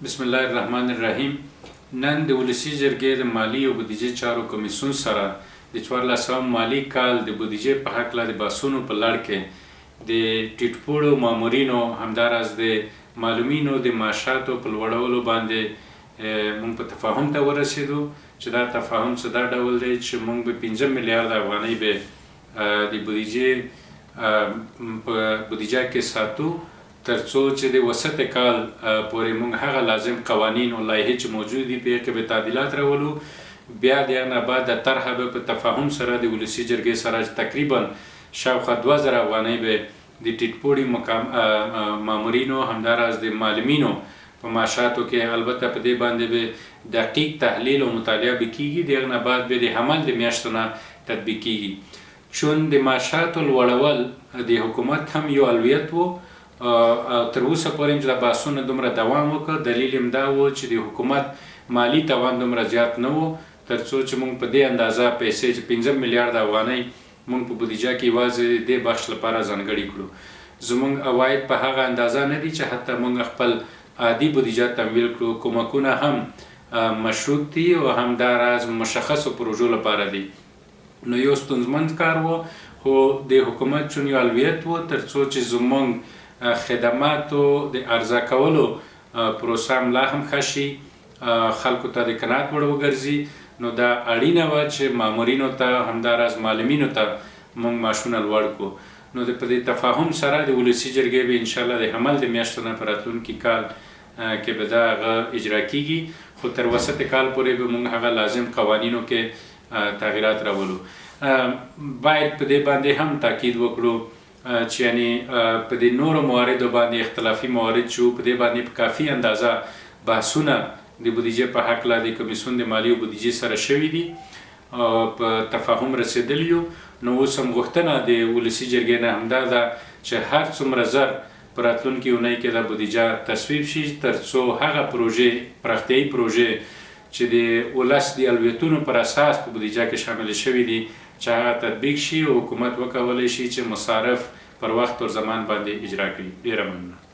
بسم الله الرحمن الرحیم. نن د ولسی جرګې د مالی او بودیجې چارو کمیسیون سره د 14 مالی کال د بودیجې په حق له باسونو په لړ کې د ټیټپوړو مامورینو همدارس د معلومینو د معاشاتو په لوړولو باندې موږ په تفاهم ته ورسېدو چې دا تفاهم څه دا ډول دی چې موږ به 15 میلیارډ افغانۍ به د بودیجې په بودیجه کې ساتو ترڅو چې د وسط کال پورې موږ هغه لازم قوانین او لایحې چې موجود دي په کې به تعدیلات راولو. بیا د هغه بعد د طرحه به په تفاهم سره د ولسی جرګې سره تقریبا شاوخوا 2000 افغانۍ به د ټیټپوړي مامورینو همدارس د معلمینو په معاشاتو کې البته په دې باندې به دقیق تحلیل او مطالعه به کیږي. د هغه بعد به د حمل د میاشتو نه تطبیق کیږي چون د معاشاتو لوړول د حکومت هم یو اولویت و. تر اوسه پورې چې د بحثونو دومره دوام وکړ دلیل هم دا و چې د حکومت مالی توان دومره زیات نه و ترڅو چې موږ په دې اندازه پیسې چې 15 میلیارډ افغانۍ موږ په بودیجه کې یوازې د بخش لپاره ځانګړي کړو. زموږ عواید په هغه اندازه نه دي چې حتی موږ خپل عادي بودیجه تمویل کړو. کومکونه هم مشروط دي او همداراز مشخصو پروژو لپاره دي. نو یو ستونزمند کار و خو د حکومت چون یو اولویت و ترڅو چې زموږ خدماتو د ارزا کولو پروسه هم لا هم ښه شي خلکو ته د قناعت وړ وګرځي. نو دا اړینه وه چې مامورینو ته همداراز معلمینو ته موږ معاشونه لوړ کړو. نو په دې تفاهم سره د ولسی جرګې به انشاءالله د حمل د میاشتو نه په راتلونکي کال کې به دا هغه اجرا کیږي خو تر وسط کال پورې به موږ هغه لازم قوانینو کې تغییرات راولو. باید په دې باندې هم تاکید وکړو چې یعنی په دې نورو مواردو باندې اختلافي موارد چې په دې باندې په کافي اندازه بحثونه د بودیجې په حق له د کمیسیون د مالی او بودیجې سره شوي دي په تفاهم رسېدلی یو. نو اوس هم غوښتنه د ولسي جرګې نه همدا ده چې هر څومره زر په راتلونکي اونۍ کې د بودیجه تصویب شي ترڅو هغه پروژې پراختیایي پروژې چې د ولس د اولویتونو پر اساس په بودیجه کې شامل شوي دي چې هغه تطبیق شي او حکومت وکولی شي چې مصارف پر وخت او زمان باندې اجرا کړي. ډیره مننه.